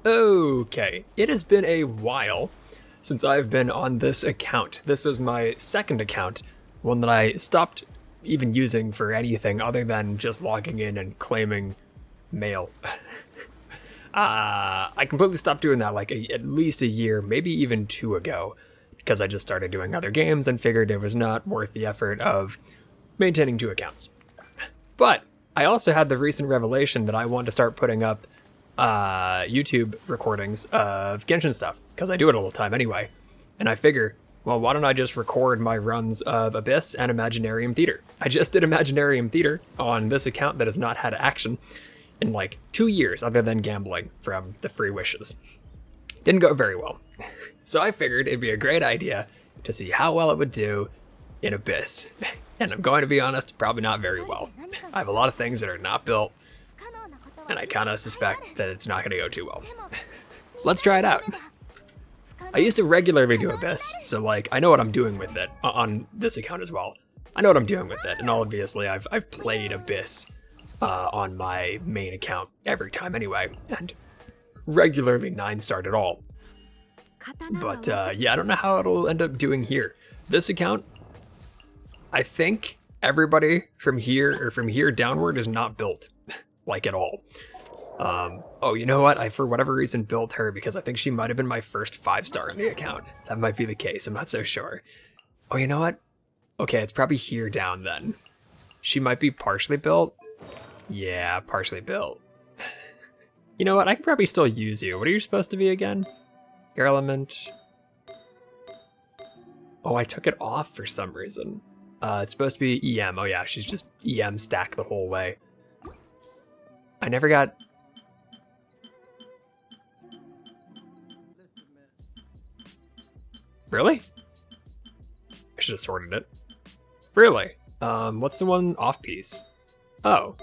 Okay, it has been a while since I've been on this account. This is my second account, one that I stopped even using for anything other than just logging in and claiming mail. I completely stopped doing that like at least a year, maybe even 2 ago, because I just started doing other games and figured it was not worth the effort of maintaining 2 accounts. But I also had the recent revelation that I want to start putting up YouTube recordings of Genshin stuff, because I do it all the time anyway. And I figure, well, why don't I just record my runs of Abyss and Imaginarium Theater? I just did Imaginarium Theater on this account that has not had action in like 2 years, other than gambling from the free wishes. Didn't go very well. So I figured it'd be a great idea to see how well it would do in Abyss. And I'm going to be honest, probably not very well. I have a lot of things that are not built, and I kind of suspect that it's not going to go too well. Let's try it out. I used to regularly do Abyss, so like I know what I'm doing with it on this account as well. I know what I'm doing with it, and obviously I've played Abyss on my main account every time anyway, and regularly 9-starred it all. But yeah, I don't know how it'll end up doing here. This account, I think everybody from here downward is not built. Like at all. Oh, you know what? I, for whatever reason, built her because I think she might have been my first 5-star in the account. That might be the case. I'm not so sure. Oh, you know what? Okay, it's probably here down then. She might be partially built. Yeah, partially built. You know what? I could probably still use you. What are you supposed to be again? Air element. Oh, I took it off for some reason. It's supposed to be EM. Oh yeah, she's just EM stack the whole way. I never got... Really? I should have sorted it. Really? What's the one off piece? Oh.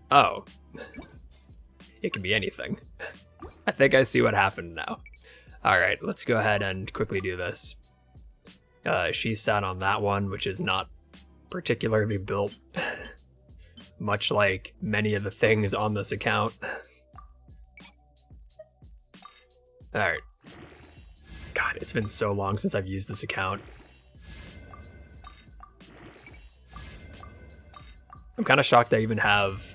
Oh. It can be anything. I think I see what happened now. Alright, let's go ahead and quickly do this. She sat on that one, which is not particularly built. Much like many of the things on this account. Alright. God, it's been so long since I've used this account. I'm kind of shocked I even have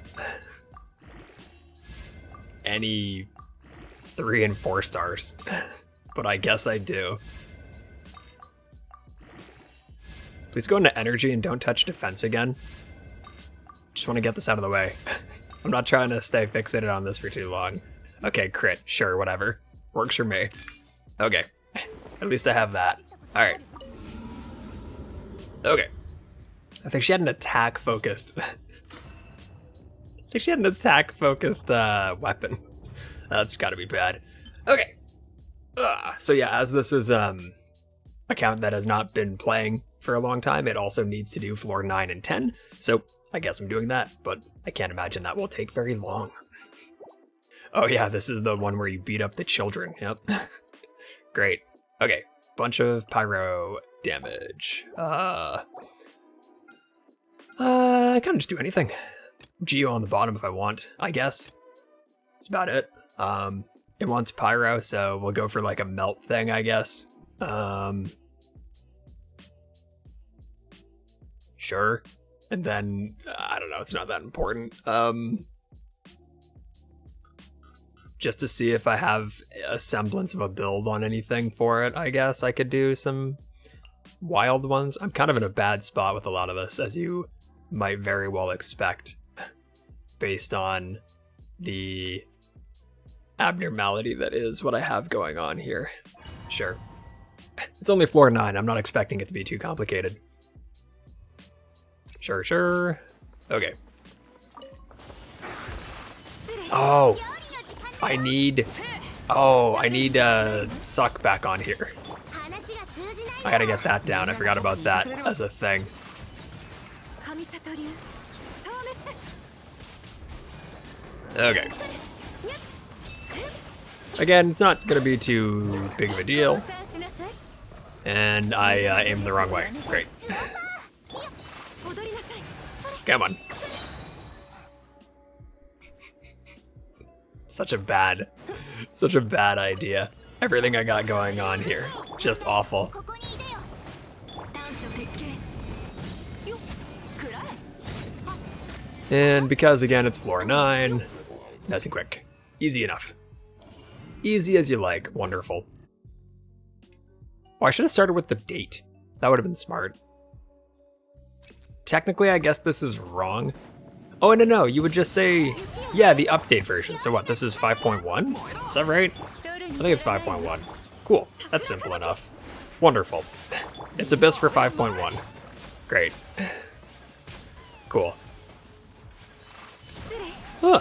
any 3 and 4 stars. But I guess I do. Please go into energy and don't touch defense again. Just want to get this out of the way. I'm not trying to stay fixated on this for too long. Okay, crit. Sure, whatever. Works for me. Okay. At least I have that. Alright. Okay. I think she had an attack-focused... I think she had an attack-focused weapon. That's gotta be bad. Okay. So yeah, as this is account that has not been playing for a long time, it also needs to do floor 9 and 10. So I guess I'm doing that, but I can't imagine that will take very long. Oh yeah, this is the one where you beat up the children. Yep. Great. Okay, bunch of pyro damage. I kind of just do anything. Geo on the bottom if I want, I guess. That's about it. It wants pyro, so we'll go for like a melt thing, I guess. Sure. And then, I don't know, it's not that important. Just to see if I have a semblance of a build on anything for it, I guess I could do some wild ones. I'm kind of in a bad spot with a lot of this, as you might very well expect, based on the abnormality that is what I have going on here. Sure. It's only floor 9, I'm not expecting it to be too complicated. Sure, sure. Okay. Oh, I need suck back on here. I gotta get that down. I forgot about that as a thing. Okay. Again, it's not gonna be too big of a deal. And I aimed the wrong way. Great. Come on. Such a bad idea. Everything I got going on here, just awful. And because again it's floor 9, nice and quick. Easy enough. Easy as you like, wonderful. Oh, I should have started with the date. That would have been smart. Technically, I guess this is wrong. Oh, no, you would just say, yeah, the update version. So what, this is 5.1? Is that right? I think it's 5.1. Cool, that's simple enough. Wonderful. It's Abyss for 5.1. Great. Cool. Huh.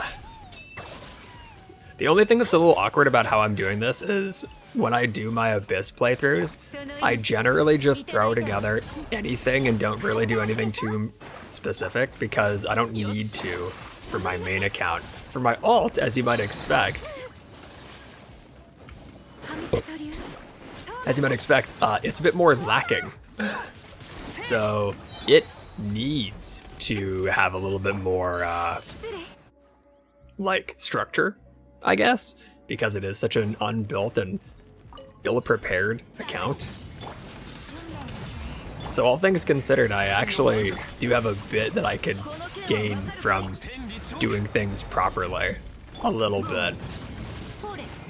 The only thing that's a little awkward about how I'm doing this is when I do my Abyss playthroughs, I generally just throw together anything and don't really do anything too specific because I don't need to for my main account. For my alt, as you might expect, it's a bit more lacking. So it needs to have a little bit more like structure, I guess, because it is such an unbuilt and ill-prepared account. So all things considered, I actually do have a bit that I could gain from doing things properly, a little bit.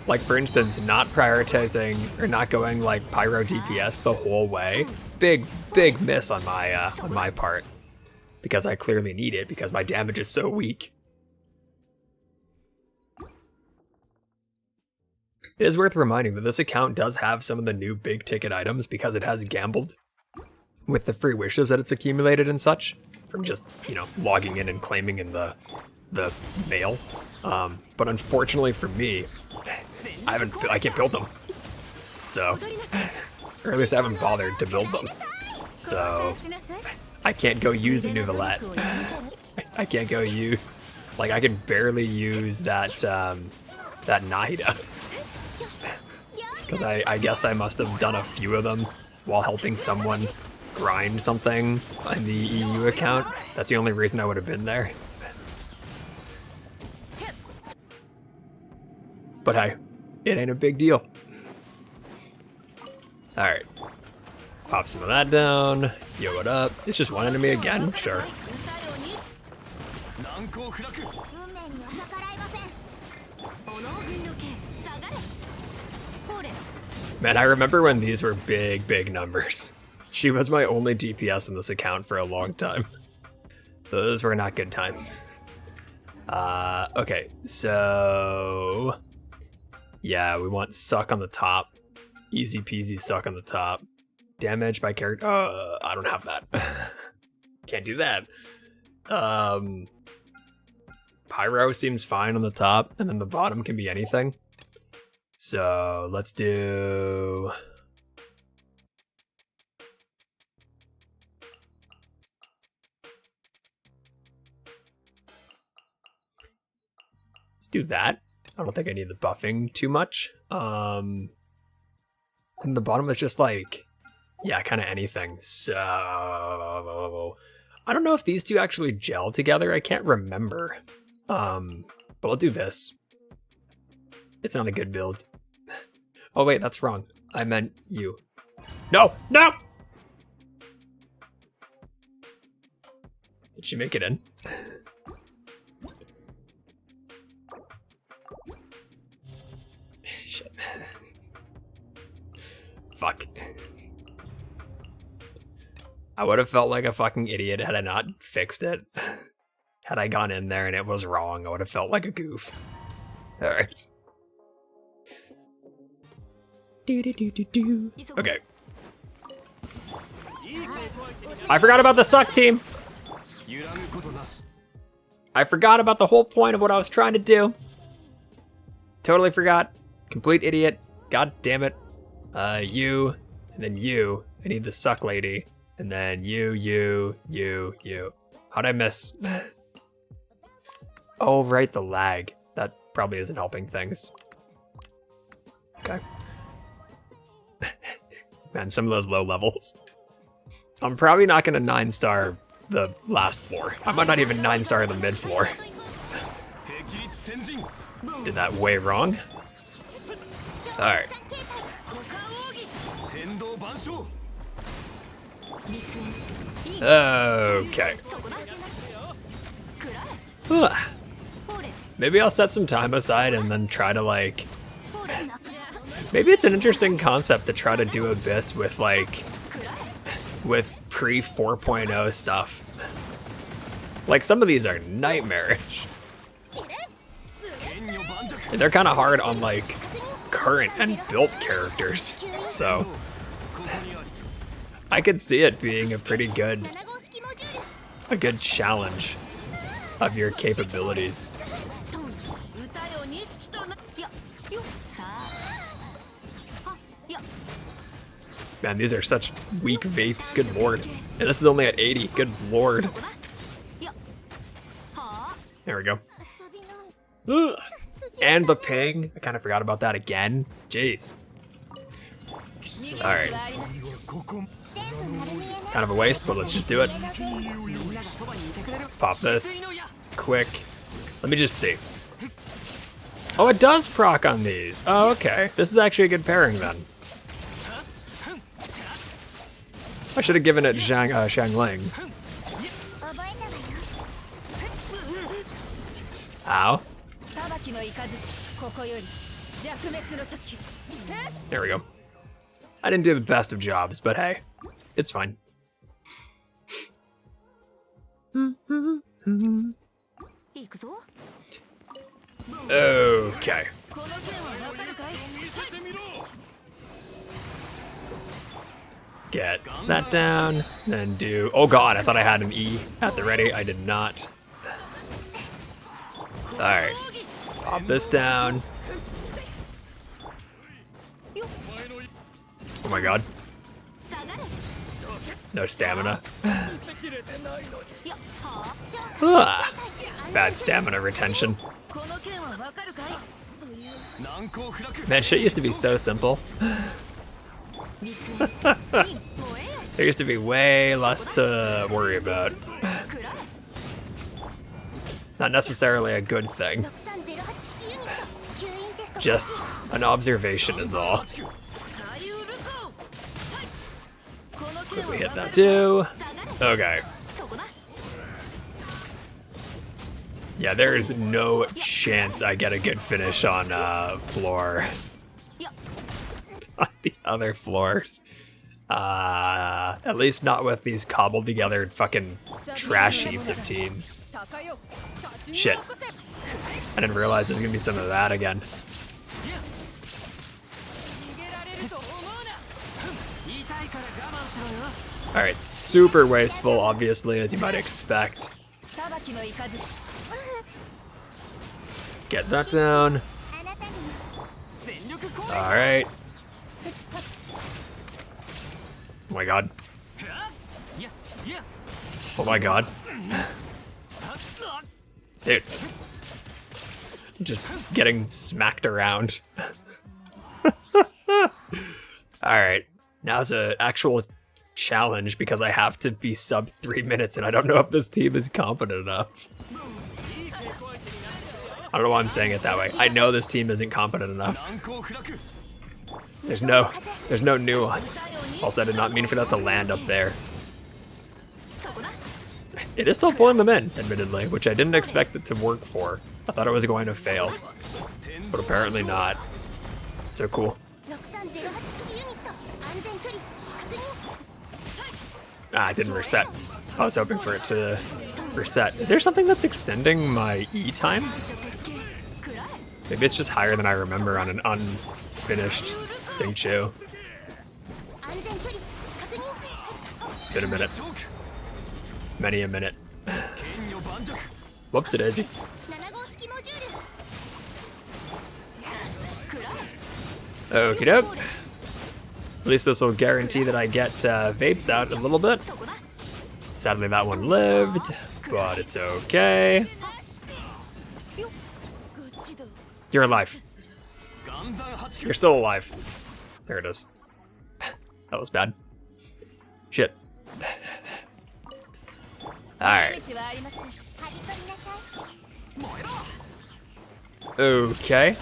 Like for instance, not prioritizing or not going like pyro DPS the whole way. Big miss on my part, because I clearly need it because my damage is so weak. It is worth reminding that this account does have some of the new big ticket items because it has gambled with the free wishes that it's accumulated and such from just, you know, logging in and claiming in the mail. But unfortunately for me, I can't build them. So, or at least I haven't bothered to build them. So, I can't go use a Nouvellette. I can't go use, like I can barely use that Nahida. Because I guess I must have done a few of them while helping someone grind something on the EU account. That's the only reason I would have been there. But hey, it ain't a big deal. Alright. Pop some of that down. Yo it up. It's just one enemy again? Sure. Man, I remember when these were big numbers. She was my only DPS in this account for a long time. Those were not good times. Okay, so... yeah, we want suck on the top. Easy peasy suck on the top. Damage by character... I don't have that. Can't do that. Pyro seems fine on the top, and then the bottom can be anything. So let's do... let's do that. I don't think I need the buffing too much. And the bottom is just like, yeah, kind of anything. So I don't know if these two actually gel together. I can't remember. But I'll do this. It's not a good build. Oh wait, that's wrong. I meant you. No! No! Did she make it in? Shit. Fuck. I would have felt like a fucking idiot had I not fixed it. Had I gone in there and it was wrong, I would have felt like a goof. Alright. Okay. I forgot about the suck team. I forgot about the whole point of what I was trying to do. Totally forgot. Complete idiot. God damn it. You, and then you. I need the suck lady. And then you. How'd I miss? Oh, right, the lag. That probably isn't helping things. Okay. Man, some of those low levels. I'm probably not gonna 9-star the last floor. I might not even 9-star the mid floor. Did that way wrong. Alright. Okay. Ugh. Maybe I'll set some time aside and then try to like... Maybe it's an interesting concept to try to do Abyss with like... with pre 4.0 stuff. Like some of these are nightmarish. And they're kind of hard on like current and built characters. So I could see it being a pretty good challenge of your capabilities. Man, these are such weak vapes, good lord. And this is only at 80, good lord. There we go. Ugh. And the ping, I kind of forgot about that again. Jeez. Alright. Kind of a waste, but let's just do it. Pop this. Quick. Let me just see. Oh, it does proc on these. Oh, okay. This is actually a good pairing then. I should have given it Xiangling. Ow. There we go. I didn't do the best of jobs, but hey, it's fine. Okay. Get that down, then do... Oh god, I thought I had an E at the ready. I did not. Alright. Pop this down. Oh my god. No stamina. Ah, bad stamina retention. Man, shit used to be so simple. There used to be way less to worry about. Not necessarily a good thing. Just an observation is all. Did we hit that too? Okay. Yeah, there is no chance I get a good finish on floor. On the other floors. At least not with these cobbled together fucking trash heaps of teams. Shit. I didn't realize there's gonna be some of that again. Alright, super wasteful, obviously, as you might expect. Get that down. Alright. Oh my god. Oh my god. Dude. Just getting smacked around. Alright. Now's an actual challenge because I have to be sub 3 minutes and I don't know if this team is competent enough. I don't know why I'm saying it that way. I know this team isn't competent enough. There's no nuance. Also, I did not mean for that to land up there. It is still pulling them in, admittedly, which I didn't expect it to work for. I thought it was going to fail, but apparently not. So cool. Ah, it didn't reset. I was hoping for it to reset. Is there something that's extending my E time? Maybe it's just higher than I remember on an unfinished Seichu. It's been a minute. Many a minute. Whoops, it is. Okie doke. At least this will guarantee that I get vapes out a little bit. Sadly, that one lived, but it's okay. You're alive. You're still alive. There it is. That was bad. Shit. Alright. Okay.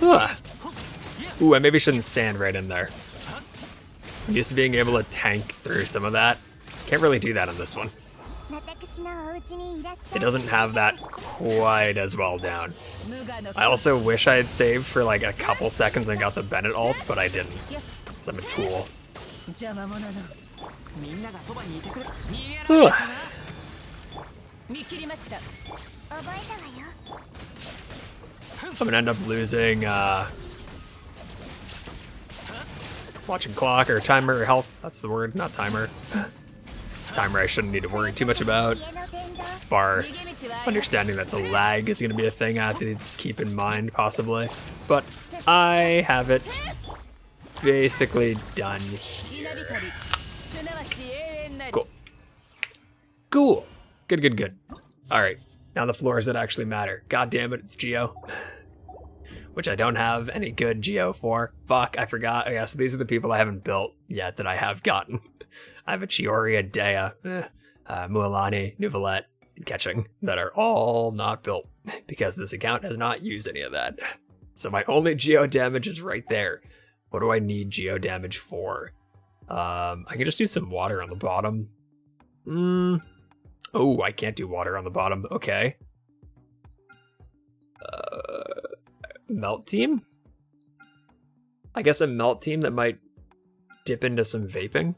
Ugh. Ooh, I maybe shouldn't stand right in there. I'm used to being able to tank through some of that. Can't really do that on this one. It doesn't have that quite as well down. I also wish I had saved for like a couple seconds and got the Bennett ult, but I didn't, because I'm a tool. Ugh. I'm gonna end up losing watching clock or timer or health. That's the word, not timer. Timer I shouldn't need to worry too much about. Bar understanding that the lag is gonna be a thing I have to keep in mind possibly. But I have it basically done here. Cool. Cool. Good, good, good. Alright. Now the floors that actually matter. God damn it, it's Geo. Which I don't have any good Geo for. Fuck, I forgot. I guess these are the people I haven't built yet that I have gotten. I have a Chiori, a Dea, Mualani, Nuvolette, and Ketching that are all not built because this account has not used any of that. So my only Geo damage is right there. What do I need Geo damage for? I can just do some water on the bottom. Oh, I can't do water on the bottom. Okay. Melt team? I guess a melt team that might dip into some vaping.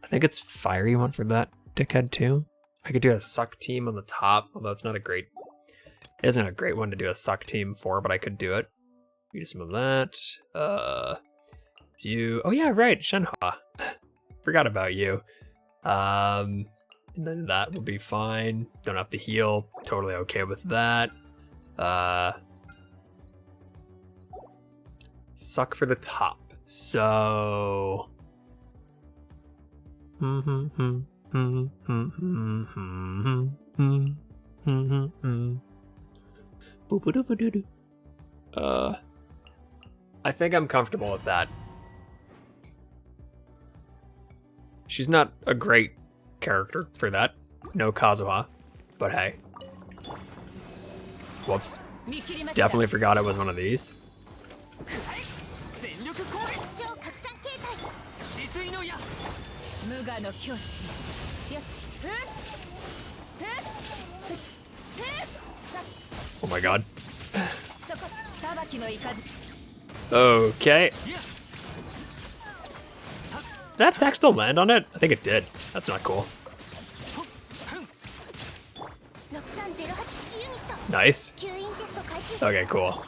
I think it's fiery one for that dickhead too. I could do a suck team on the top, although it's not a great, it isn't a great one to do a suck team for, but I could do it. Do some of that. You, oh yeah, right, Shenhua. Forgot about you. And then that will be fine. Don't have to heal. Totally okay with that. Suck for the top. So. I think I'm comfortable with that. She's not a great character for that. No Kazuha, but hey. Whoops. Definitely forgot it was one of these. Oh my god. Okay. Did that attack still land on it? I think it did. That's not cool. Nice. Okay, cool.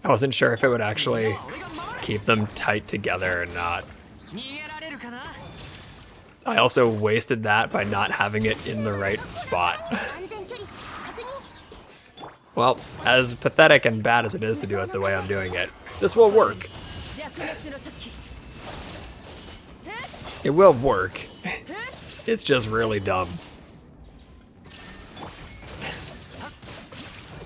I wasn't sure if it would actually keep them tight together or not. I also wasted that by not having it in the right spot. Well, as pathetic and bad as it is to do it the way I'm doing it, this will work. It will work. It's just really dumb.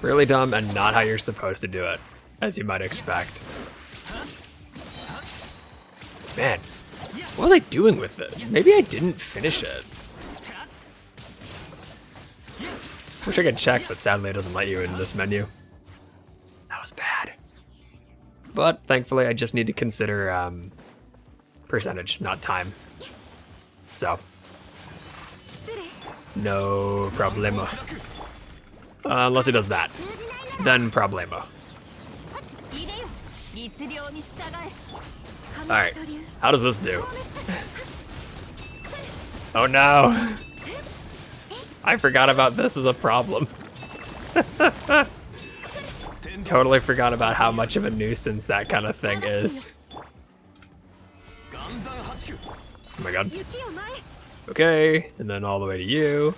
Really dumb and not how you're supposed to do it, as you might expect. Man, what was I doing with it? Maybe I didn't finish it. Wish I could check, but sadly it doesn't let you in this menu. That was bad. But thankfully I just need to consider percentage, not time. So, no problemo. Unless it does that, then problemo. Alright, how does this do? Oh no! I forgot about this as a problem. Totally forgot about how much of a nuisance that kind of thing is. Oh my god. Okay, and then all the way to you.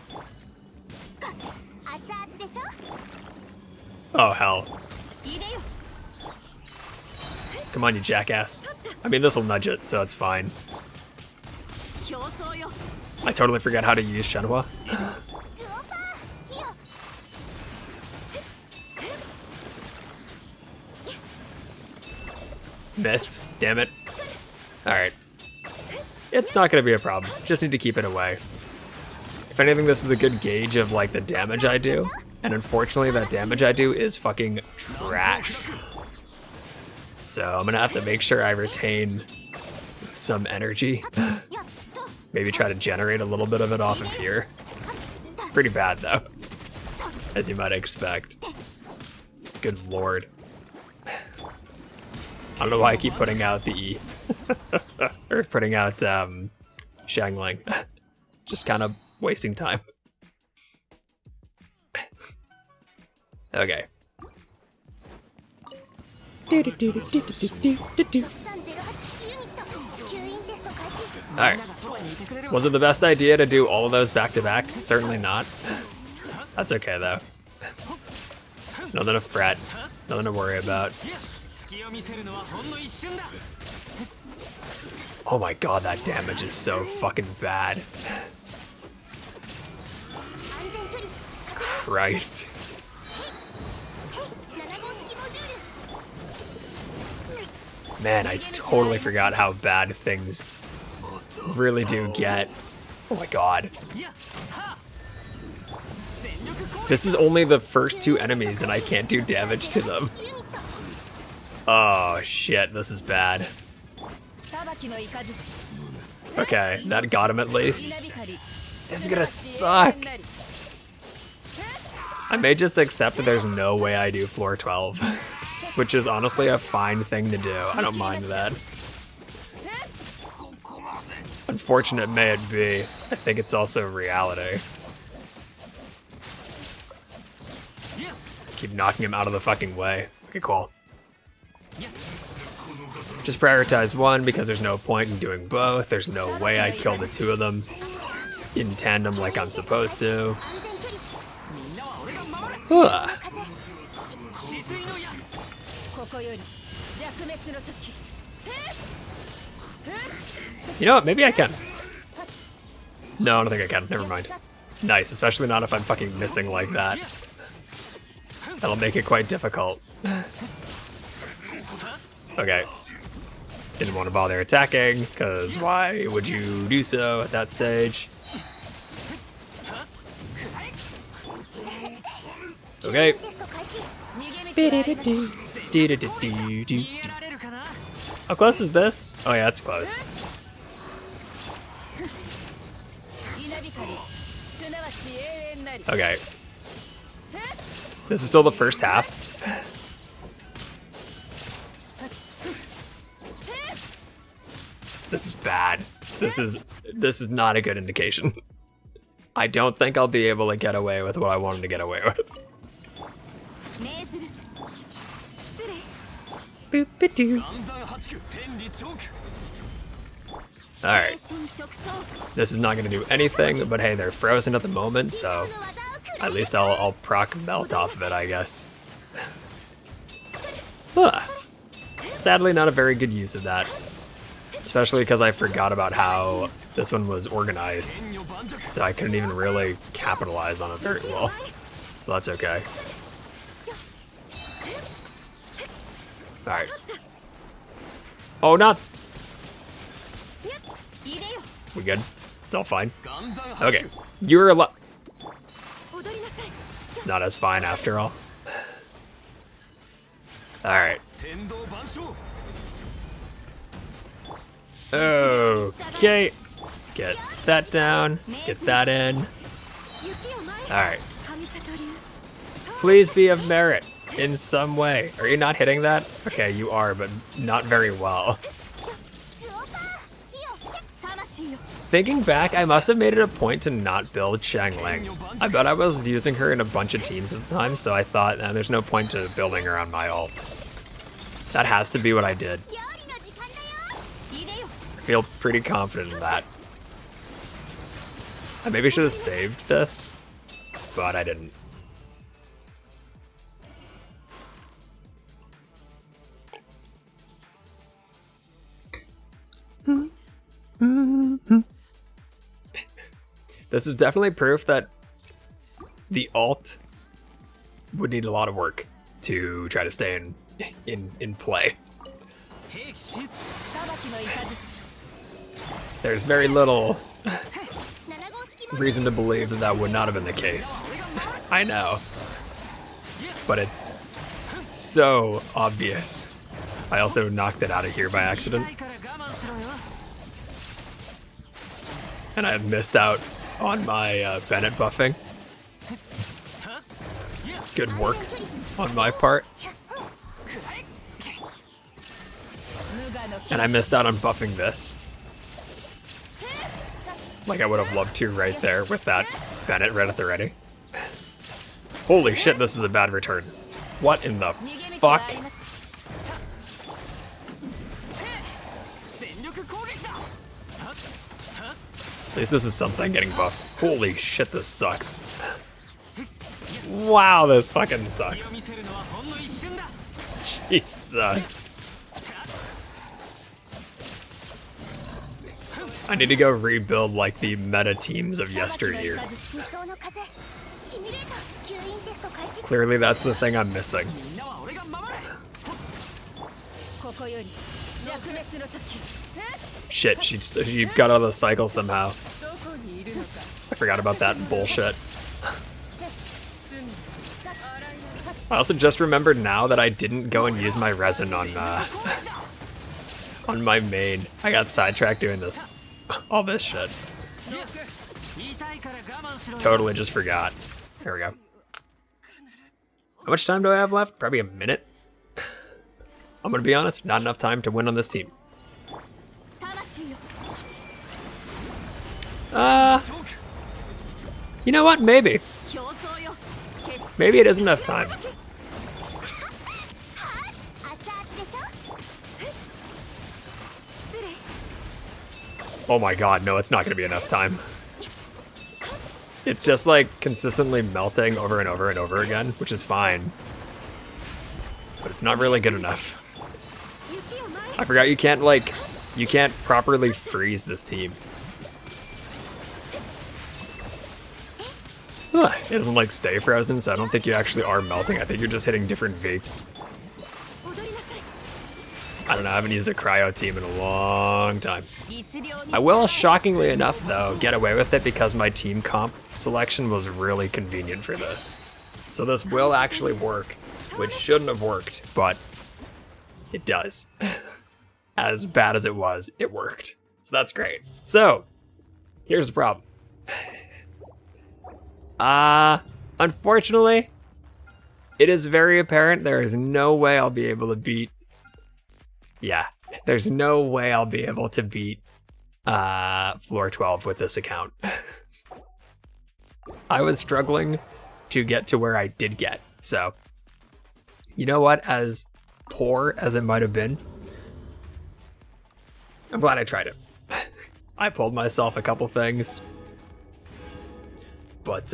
Oh hell. Come on, you jackass. I mean, this will nudge it, so it's fine. I totally forgot how to use Shenhua. Missed. Damn it. Alright. It's not gonna be a problem. Just need to keep it away. If anything, this is a good gauge of like the damage I do. And unfortunately, that damage I do is fucking trash. So I'm gonna have to make sure I retain some energy. Maybe try to generate a little bit of it off of here. It's pretty bad though, as you might expect. Good lord. I don't know why I keep putting out the E. Or putting out Xiangling. Just kind of wasting time. Okay. Alright. Was it the best idea to do all of those back to back? Certainly not. That's okay though. Nothing to fret. Nothing to worry about. Oh my god, that damage is so fucking bad. Christ. Man, I totally forgot how bad things really do get. Oh my god. This is only the first two enemies and I can't do damage to them. Oh shit, this is bad. Okay, that got him at least. This is gonna suck. I may just accept that there's no way I do floor 12. Which is honestly a fine thing to do. I don't mind that. Unfortunate may it be. I think it's also reality. Keep knocking him out of the fucking way. Okay, cool. Just prioritize one because there's no point in doing both. There's no way I kill the two of them in tandem like I'm supposed to. You know what, maybe I can. No, I don't think I can, never mind. Nice, especially not if I'm fucking missing like that. That'll make it quite difficult. Okay. Didn't want to bother attacking, because why would you do so at that stage? Okay. How close is this? Oh yeah, it's close. Okay. This is still the first half. This is bad. This is not a good indication. I don't think I'll be able to get away with what I wanted to get away with. Alright. This is not going to do anything, but hey, they're frozen at the moment, so at least I'll proc melt off of it, I guess. Sadly, not a very good use of that. Especially because I forgot about how this one was organized, so I couldn't even really capitalize on it very well. But that's okay. Alright. Oh, not... We good? It's all fine. Okay. You're a lot... Not as fine after all. Alright. Okay. Get that down. Get that in. Alright. Please be of merit in some way. Are you not hitting that? Okay, you are, but not very well. Thinking back, I must have made it a point to not build Xiangling. I bet I was using her in a bunch of teams at the time, so I thought, there's no point to building her on my ult. That has to be what I did. I feel pretty confident in that. I maybe should have saved this, but I didn't. This is definitely proof that the ult would need a lot of work to try to stay in play. There's very little reason to believe that that would not have been the case. I know. But it's so obvious. I also knocked it out of here by accident. And I missed out on my Bennett buffing. Good work on my part. And I missed out on buffing this. Like I would have loved to right there with that Bennett right at the ready. Holy shit, this is a bad return. What in the fuck? At least this is something getting buffed. Holy shit, this sucks. Wow, this fucking sucks. Jesus. I need to go rebuild like the meta teams of yesteryear. Clearly that's the thing I'm missing. Shit, she got out of the cycle somehow. I forgot about that bullshit. I also just remembered now that I didn't go and use my resin on my main. I got sidetracked doing this. All this shit. Totally just forgot. There we go. How much time do I have left? Probably a minute. I'm gonna be honest, not enough time to win on this team. You know what? Maybe. Maybe it is enough time. Oh my god, no, it's not gonna be enough time. It's just like consistently melting over and over and over again, which is fine. But it's not really good enough. I forgot you can't properly freeze this team. It doesn't like stay frozen, so I don't think you actually are melting. I think you're just hitting different vapes. I don't know, I haven't used a cryo team in a long time. I will, shockingly enough though, get away with it because my team comp selection was really convenient for this. So this will actually work, which shouldn't have worked, but it does. As bad as it was, it worked. So that's great. So, here's the problem. Unfortunately, it is very apparent there is no way I'll be able to beat. Yeah, there's no way I'll be able to beat floor 12 with this account. I was struggling to get to where I did get. So, you know what? As poor as it might have been, I'm glad I tried it. I pulled myself a couple things. But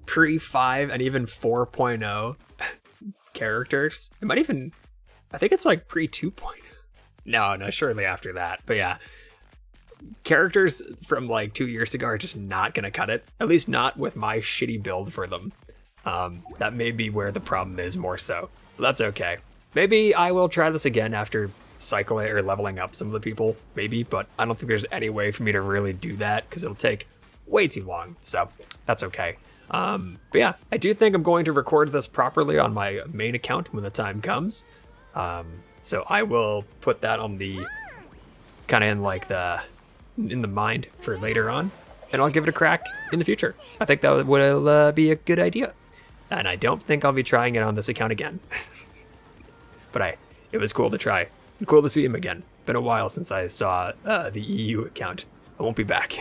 pre-5 and even 4.0 characters, it might even, I think it's like pre-2.0. No, surely after that. But yeah, characters from like 2 years ago are just not going to cut it. At least not with my shitty build for them. That may be where the problem is more so. But that's okay. Maybe I will try this again after cycling or leveling up some of the people, maybe. But I don't think there's any way for me to really do that because it'll take way too long, so that's okay. But yeah, I do think I'm going to record this properly on my main account when the time comes. So I will put that on the kind of in the mind for later on, and I'll give it a crack in the future. I think that would be a good idea, and I don't think I'll be trying it on this account again. But it was cool to try. Cool to see him again. Been a while since I saw the EU account. I won't be back.